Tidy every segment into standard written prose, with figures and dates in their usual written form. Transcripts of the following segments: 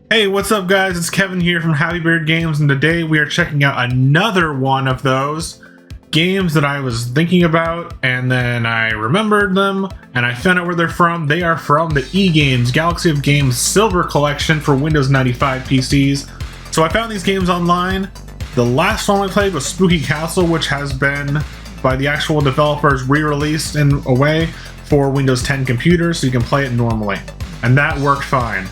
Hey, what's up guys? It's Kevin here from Happy Beard Games, and today we are checking out another one of those games that I was thinking about, and then I remembered them, and I found out where they're from. They are from the eGames Galaxy of Games Silver Collection for Windows 95 PCs. So I found these games online. The last one I played was Spooky Castle, which has been, by the actual developers, re-released in a way for Windows 10 computers, so you can play it normally. And that worked fine.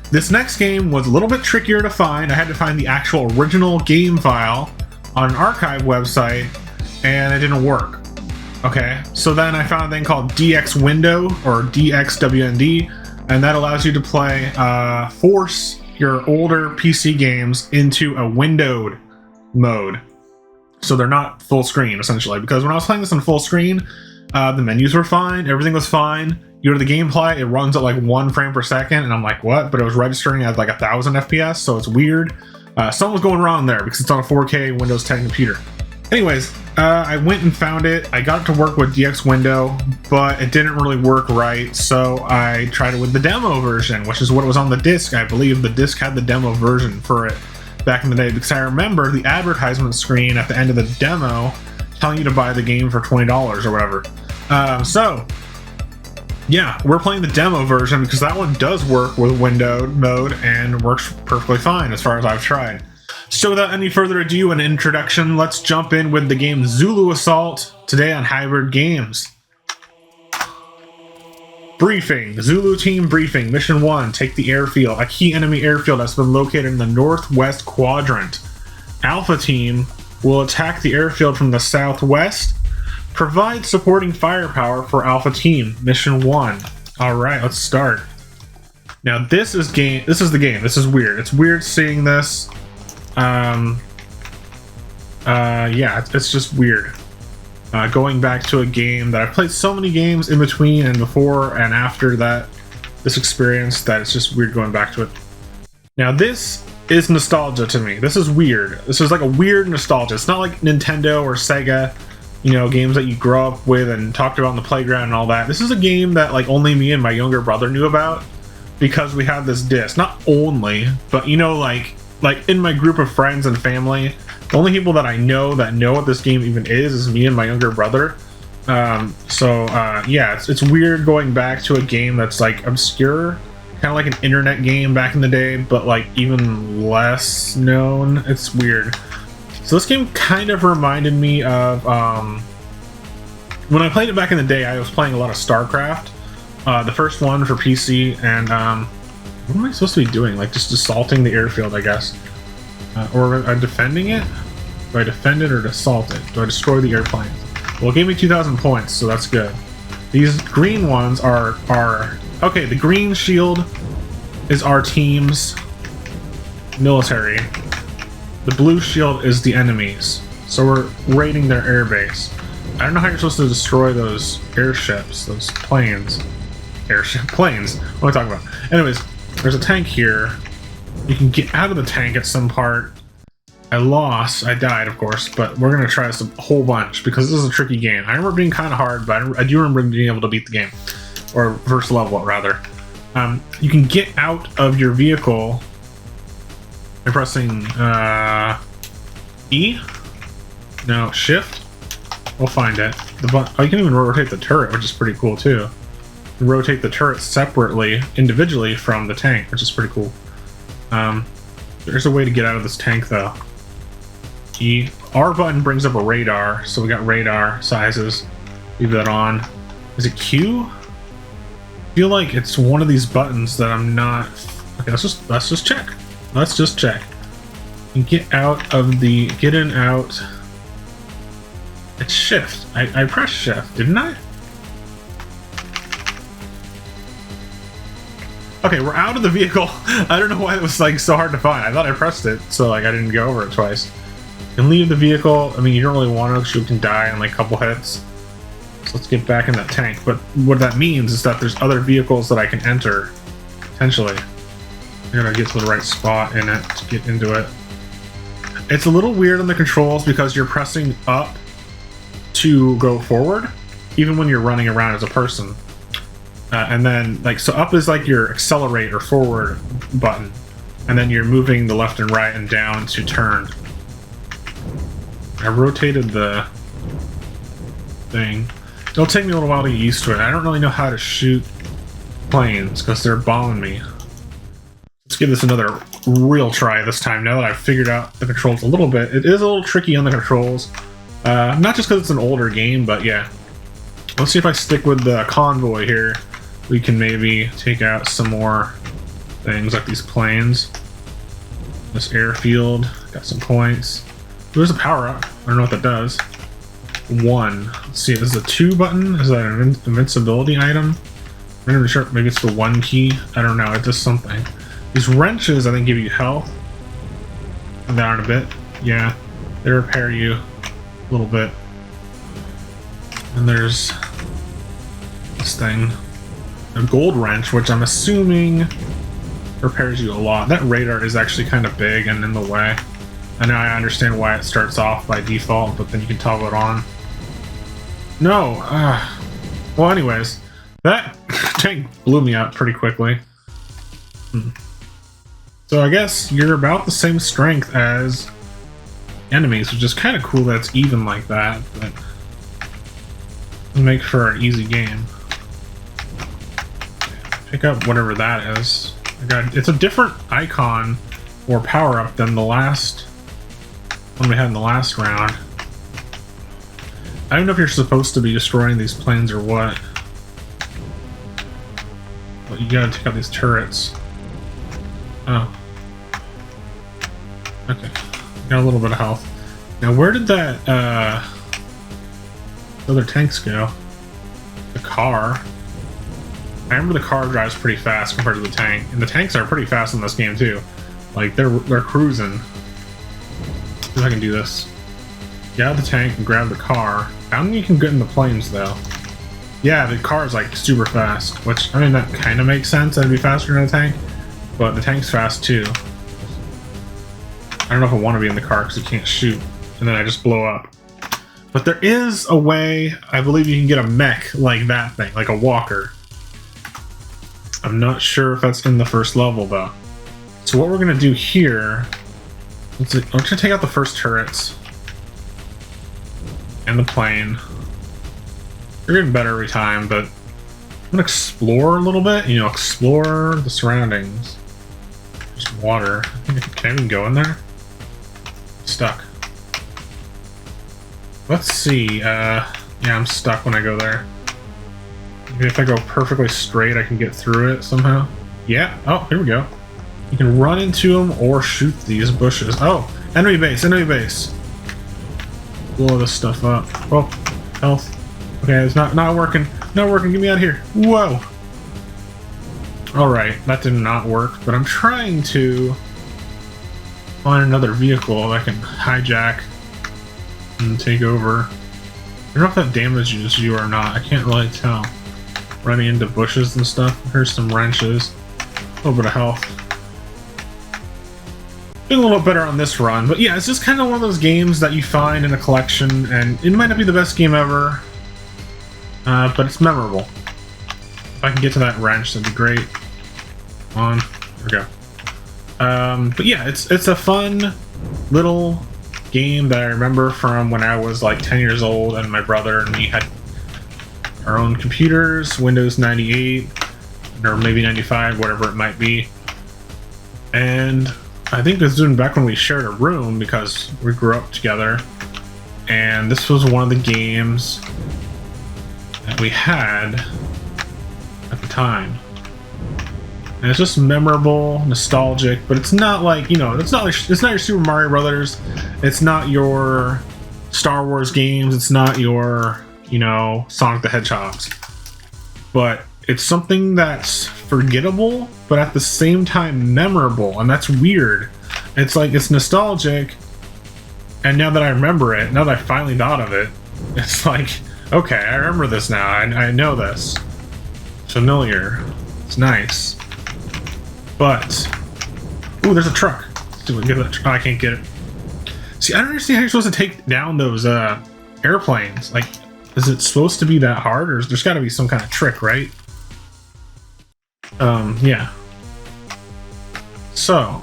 This next game was a little bit trickier to find. I had to find the actual original game file on an archive website, and it didn't work. Okay, so then I found a thing called DX Window, or DXWND, and that allows you to play, force your older PC games into a windowed mode. So they're not full screen, essentially, because when I was playing this on full screen, the menus were fine, everything was fine. You go to the gameplay, it runs at like 1 frame per second, and I'm like, what? But it was registering at like 1000 FPS, so it's weird. Something was going wrong there because it's on a 4K Windows 10 computer. Anyways, I went and found it. I got it to work with DX Window, but it didn't really work right, so I tried it with the demo version, which is what was on the disc. I believe the disc had the demo version for it back in the day, because I remember the advertisement screen at the end of the demo telling you to buy the game for $20 or whatever. Yeah, we're playing the demo version because that one does work with windowed mode and works perfectly fine as far as I've tried. So without any further ado, an introduction, let's jump in with the game Zulu Assault today on Hybrid Games. Briefing. Zulu Team Briefing. Mission 1. Take the airfield. A key enemy airfield has been located in the northwest quadrant. Alpha Team will attack the airfield from the southwest. Provide supporting firepower for Alpha Team. Mission 1. Alright, let's start. Now this is the game. This is weird. It's weird seeing this. Yeah, it's just weird. Going back to a game that I've played so many games in between and before and after this experience, that it's just weird going back to it. Now this is nostalgia to me. This is weird. This is like a weird nostalgia. It's not like Nintendo or Sega, you know, games that you grow up with and talked about on the playground and all that. This is a game that like only me and my younger brother knew about because we had this disc. Not only, but you know, like in my group of friends and family, the only people that I know that know what this game even is me and my younger brother. Yeah, it's weird going back to a game that's like obscure, kind of like an internet game back in the day, but like even less known. It's weird. So this game kind of reminded me of, when I played it back in the day, I was playing a lot of StarCraft, the first one for PC, and what am I supposed to be doing? Like just assaulting the airfield, I guess. Or defending it? Do I defend it or assault it? Do I destroy the airplane? Well, it gave me 2,000 points, so that's good. These green ones are okay, the green shield is our team's military. The blue shield is the enemies, so we're raiding their airbase. I don't know how you're supposed to destroy those airships, those planes. Planes, what am I talking about? Anyways, there's a tank here. You can get out of the tank at some part. I died, of course, but we're gonna try this a whole bunch because this is a tricky game. I remember being kind of hard, but I do remember being able to beat the game. Or first level, rather. You can get out of your vehicle by pressing E? No, Shift? We'll find it. Oh, you can even rotate the turret, which is pretty cool too. You rotate the turret separately, individually from the tank, which is pretty cool. There's a way to get out of this tank though. E. R button brings up a radar, so we got radar sizes. Leave that on. Is it Q? I feel like it's one of these buttons that I'm not. Okay, let's just check. Let's just check. And get out of the get in out. It's Shift. I pressed Shift, didn't I? Okay, we're out of the vehicle. I don't know why it was like so hard to find. I thought I pressed it, so like I didn't go over it twice. And leave the vehicle. I mean, you don't really want to because you can die in like a couple hits. So let's get back in that tank. But what that means is that there's other vehicles that I can enter, potentially. I gotta get to the right spot in it to get into it. It's a little weird on the controls because you're pressing up to go forward, even when you're running around as a person. And then, like, so up is like your accelerate or forward button. and then you're moving the left and right and down to turn. I rotated the thing. It'll take me a little while to get used to it. I don't really know how to shoot planes because they're bombing me. Let's give this another real try this time now that I've figured out the controls a little bit. It is a little tricky on the controls. Not just because it's an older game, but yeah. Let's see if I stick with the convoy here. We can maybe take out some more things like these planes. This airfield, got some points. There's a power up. I don't know what that does. 1. Let's see, is the 2 button? Is that an invincibility item? I'm not really sure. Maybe it's the 1 key. I don't know. It does something. These wrenches, I think, give you health. And down a bit. Yeah, they repair you a little bit. And there's this thing, a gold wrench, which I'm assuming repairs you a lot. That radar is actually kind of big and in the way. And now I understand why it starts off by default, but then you can toggle it on. No! Well, anyways, that tank blew me up pretty quickly. So I guess you're about the same strength as enemies, which is kind of cool that it's even like that, but it'll make for an easy game. Pick up whatever that is. It's a different icon or power-up than the last one we had in the last round. I don't know if you're supposed to be destroying these planes or what. But you gotta take out these turrets. Oh. Okay. Got a little bit of health. Now where did that other tanks go? The car. I remember the car drives pretty fast compared to the tank. And the tanks are pretty fast in this game too. Like they're cruising. See if I can do this. Get out of the tank and grab the car. I don't think you can get in the planes though. Yeah, the car is like super fast, which I mean that kind of makes sense. That'd be faster than a tank, but the tank's fast too. I don't know if I want to be in the car because it can't shoot, and then I just blow up. But there is a way, I believe you can get a mech like that thing, like a walker. I'm not sure if that's in the first level though. So what we're gonna do here, I'm gonna take out the first turrets. And the plane. They're getting better every time, but I'm gonna explore a little bit, you know, explore the surroundings. Just water. Can I even go in there? Stuck. Let's see, yeah, I'm stuck when I go there. Maybe if I go perfectly straight, I can get through it somehow. Yeah, oh, here we go. You can run into them or shoot these bushes. Oh, enemy base, enemy base. Blow this stuff up. Oh, health. Okay, it's not working. Not working. Get me out of here. Whoa. All right, that did not work. But I'm trying to find another vehicle that I can hijack and take over. I don't know if that damages you or not. I can't really tell. Running into bushes and stuff. Here's some wrenches. A little bit of health. Doing a little better on this run, but yeah, it's just kind of one of those games that you find in a collection, and it might not be the best game ever, but it's memorable. If I can get to that wrench, that'd be great. There we go. But yeah, it's a fun little game that I remember from when I was like 10 years old, and my brother and me had our own computers, Windows 98, or maybe 95, whatever it might be, and I think this was back when we shared a room because we grew up together, and this was one of the games that we had at the time. And it's just memorable, nostalgic, but it's not like, you know, it's not your Super Mario Brothers, it's not your Star Wars games, it's not your, you know, Sonic the Hedgehogs. But it's something that's forgettable, but at the same time memorable, and that's weird. It's like, it's nostalgic, and now that I remember it, now that I finally thought of it, it's like, okay, I remember this now, I know this. It's familiar. It's nice. But, ooh, there's a truck. Do we get that? Oh, I can't get it. See, I don't understand how you're supposed to take down those airplanes. Like, is it supposed to be that hard, or there's got to be some kind of trick, right? Yeah. So,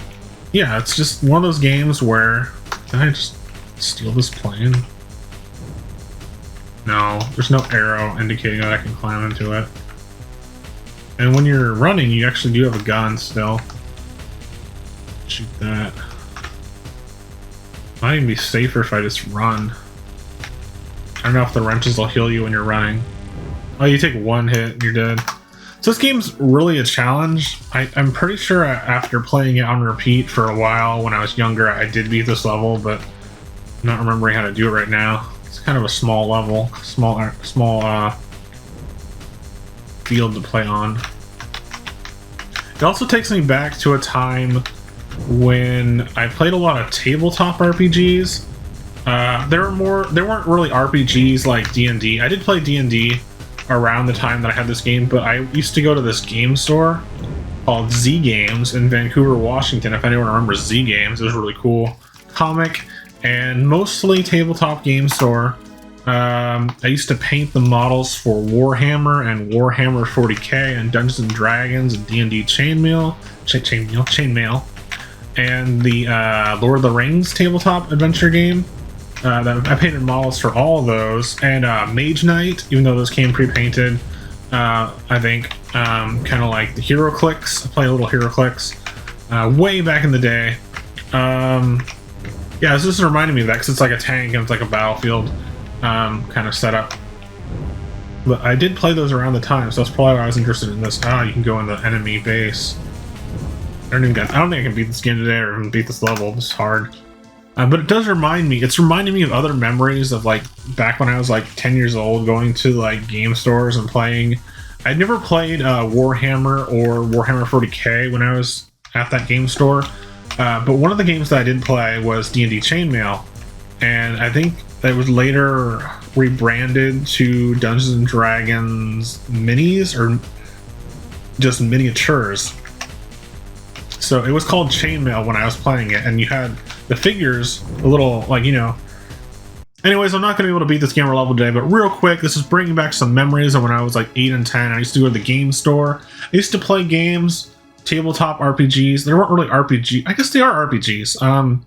yeah, it's just one of those games where... Did I just steal this plane? No, there's no arrow indicating that I can climb into it. And when you're running, you actually do have a gun still. Shoot that. Might even be safer if I just run. I don't know if the wrenches will heal you when you're running. Oh, you take one hit and you're dead. So this game's really a challenge. I'm pretty sure after playing it on repeat for a while when I was younger, I did beat this level, but I'm not remembering how to do it right now. It's kind of a small level, small field to play on. It also takes me back to a time when I played a lot of tabletop RPGs. There weren't really RPGs like D&D. I did play D&D around the time that I had this game, but I used to go to this game store called Z Games in Vancouver, Washington. If anyone remembers Z Games, it was a really cool comic and mostly tabletop game store. I used to paint the models for Warhammer and Warhammer 40k and Dungeons and Dragons and D&D Chainmail, and the Lord of the Rings tabletop adventure game. I painted models for all of those, and Mage Knight, even though those came pre-painted. I think kind of like the HeroClix. I played a little HeroClix way back in the day. Yeah, this just reminded me of that because it's like a tank and it's like a battlefield kind of setup. But I did play those around the time, so that's probably why I was interested in this. Ah, you can go in the enemy base. I don't think I can beat this game today or even beat this level. It's hard. But it does remind me, it's reminding me of other memories of like back when I was like 10 years old going to like game stores and playing. I'd never played Warhammer or Warhammer 40k when I was at that game store. But one of the games that I did play was D&D Chainmail. And I think that was later rebranded to Dungeons and Dragons Minis or just miniatures. So it was called Chainmail when I was playing it, and you had the figures, a little, like, you know... Anyways, I'm not going to be able to beat this game or level today, but real quick, this is bringing back some memories of when I was like 8 and 10. I used to go to the game store. I used to play games, tabletop RPGs. They weren't really RPG. I guess they are RPGs.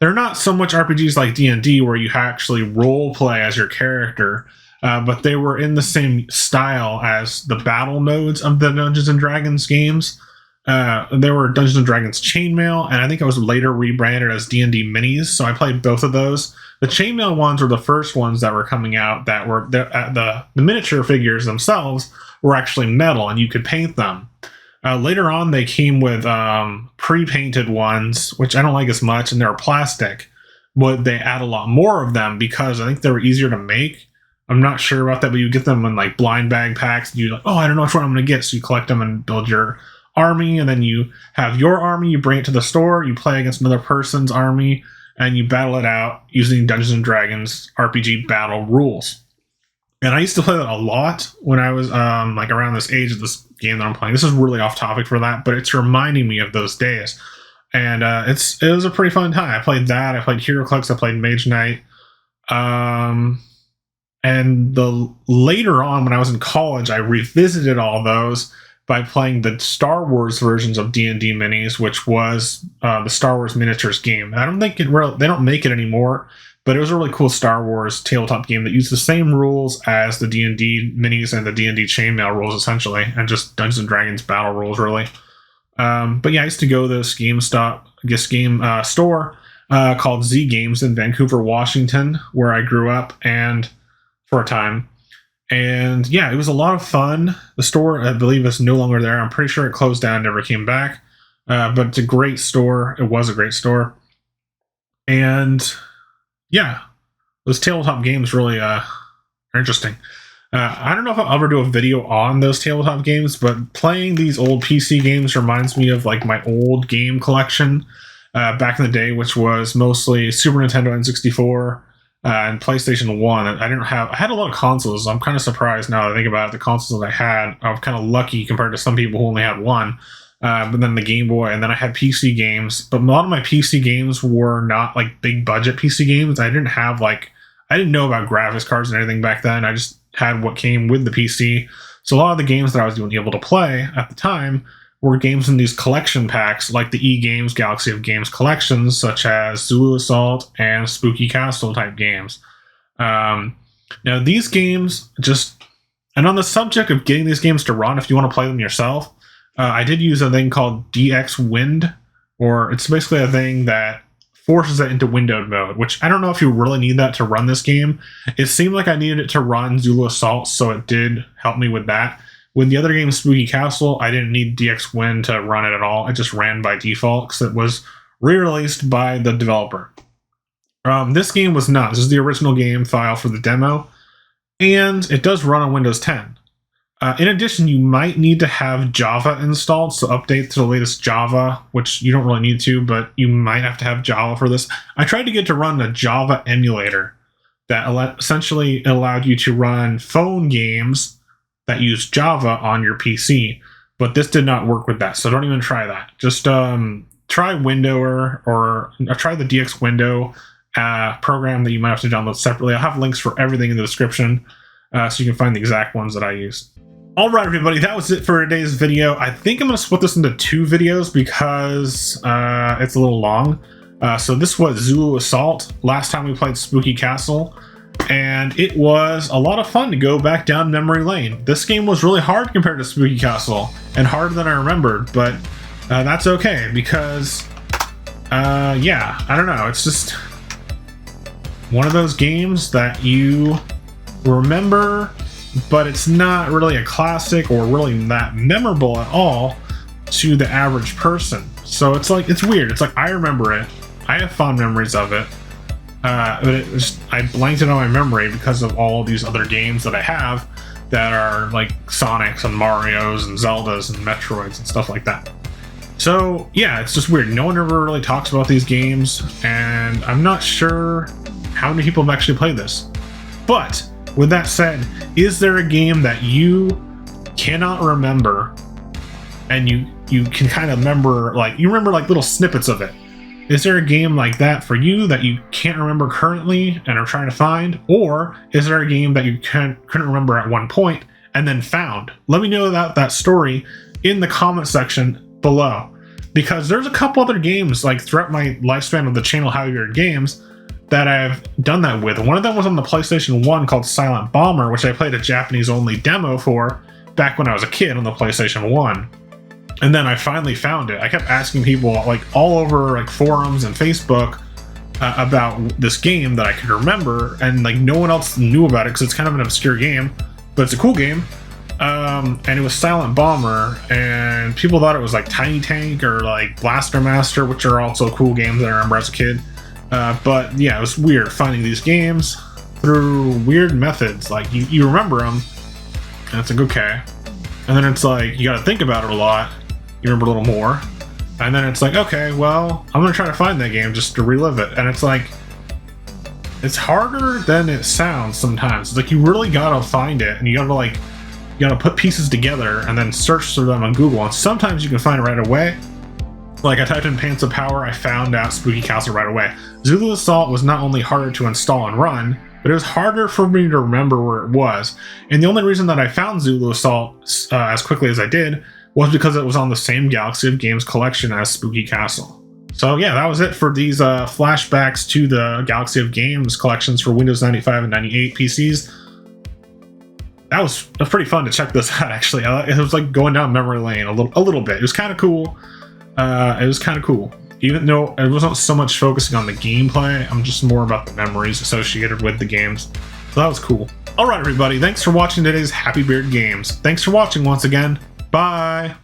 They're not so much RPGs like D&D where you actually role play as your character, but they were in the same style as the battle modes of the Dungeons and Dragons games. There were Dungeons and Dragons Chainmail, and I think it was later rebranded as D&D Minis, so I played both of those. The Chainmail ones were the first ones that were coming out that were the miniature figures themselves were actually metal, and you could paint them. Later on, they came with pre-painted ones, which I don't like as much, and they're plastic, but they add a lot more of them because I think they were easier to make. I'm not sure about that, but you get them in like blind bag packs, and you're like, oh, I don't know which one I'm going to get, so you collect them and build your army, and then you have your army, you bring it to the store, you play against another person's army, and you battle it out using Dungeons and Dragons RPG battle rules. And I used to play that a lot when I was like around this age of this game that I'm playing. This is really off topic for that, but it's reminding me of those days. And it was a pretty fun time. I played that, I played HeroClix, I played Mage Knight. And later on when I was in college, I revisited all those by playing the Star Wars versions of D&D Minis, which was the Star Wars miniatures game. I don't think they don't make it anymore, but it was a really cool Star Wars tabletop game that used the same rules as the D&D Minis and the D&D Chainmail rules, essentially, and just Dungeons and Dragons battle rules, really. But yeah, I used to go to this game store called Z Games in Vancouver, Washington, where I grew up and for a time. And yeah, it was a lot of fun. The store, I believe, is no longer there. I'm pretty sure it closed down, never came back. But it's a great store. It was a great store. And yeah, those tabletop games really are interesting. I don't know if I'll ever do a video on those tabletop games, but playing these old PC games reminds me of like my old game collection back in the day, which was mostly Super Nintendo N64, and PlayStation 1. I had a lot of consoles. I'm kind of surprised now that I think about it. The consoles that I had, I was kind of lucky compared to some people who only had one. But then the Game Boy, and then I had PC games. But a lot of my PC games were not like big budget PC games. I didn't know about graphics cards and everything back then. I just had what came with the PC. So a lot of the games that I was able to play at the time were games in these collection packs, like the E-Games Galaxy of Games collections, such as Zulu Assault and Spooky Castle type games. Now, these games and on the subject of getting these games to run, if you want to play them yourself, I did use a thing called DX Wind, or it's basically a thing that forces it into windowed mode, which I don't know if you really need that to run this game. It seemed like I needed it to run Zulu Assault, so it did help me with that. With the other game, Spooky Castle, I didn't need DX Wind to run it at all. It just ran by default because it was re-released by the developer. This game was not. This is the original game file for the demo, and it does run on Windows 10. In addition, you might need to have Java installed, so update to the latest Java, which you don't really need to, but you might have to have Java for this. I tried to get to run a Java emulator that essentially allowed you to run phone games that use Java on your PC, but this did not work with that, so don't even try that. Just try Windower, or try the DX Window program that you might have to download separately. I'll have links for everything in the description, so you can find the exact ones that I used. All right, everybody, that was it for today's video. I think I'm going to split this into 2 videos because it's a little long. So this was Zulu Assault, last time we played Spooky Castle, and it was a lot of fun to go back down memory lane. This game was really hard compared to Spooky Castle, and harder than I remembered, but that's okay, because, yeah, I don't know, it's just one of those games that you remember, but it's not really a classic or really that memorable at all to the average person. So it's like, it's weird. It's like, I remember it, I have fond memories of it, but I blanked it on my memory because of all these other games that I have that are like Sonics and Marios and Zeldas and Metroids and stuff like that. So yeah, it's just weird. No one ever really talks about these games, and I'm not sure how many people have actually played this. But with that said, is there a game that you cannot remember and you can kind of remember, like, you remember like little snippets of it? Is there a game like that for you that you can't remember currently and are trying to find? Or is there a game that you couldn't remember at one point and then found? Let me know about that story in the comment section below, because there's a couple other games like throughout my lifespan of the channel, How Weird Games, that I've done that with. One of them was on the PlayStation 1 called Silent Bomber, which I played a Japanese-only demo for back when I was a kid on the PlayStation 1. And then I finally found it. I kept asking people like all over like forums and Facebook about this game that I could remember, and like no one else knew about it because it's kind of an obscure game, but it's a cool game. And it was Silent Bomber, and people thought it was like Tiny Tank or like Blaster Master, which are also cool games that I remember as a kid. But yeah, it was weird finding these games through weird methods. Like you remember them, and it's like, okay. And then it's like, you gotta think about it a lot. You remember a little more. And then it's like, okay, well, I'm gonna try to find that game just to relive it. And it's like, it's harder than it sounds sometimes. It's like, you really gotta find it, and you gotta put pieces together and then search through them on Google. And sometimes you can find it right away. Like I typed in Pants of Power, I found out Spooky Castle right away. Zulu Assault was not only harder to install and run, but it was harder for me to remember where it was. And the only reason that I found Zulu Assault as quickly as I did was because it was on the same Galaxy of Games collection as Spooky Castle. So yeah, that was it for these flashbacks to the Galaxy of Games collections for Windows 95 and 98 PCs. That was pretty fun to check this out, actually. It was like going down memory lane a little bit. It was kind of cool. It was kind of cool. Even though it wasn't so much focusing on the gameplay, I'm just more about the memories associated with the games. So that was cool. Alright everybody, thanks for watching today's Happy Beard Games. Thanks for watching once again. Bye!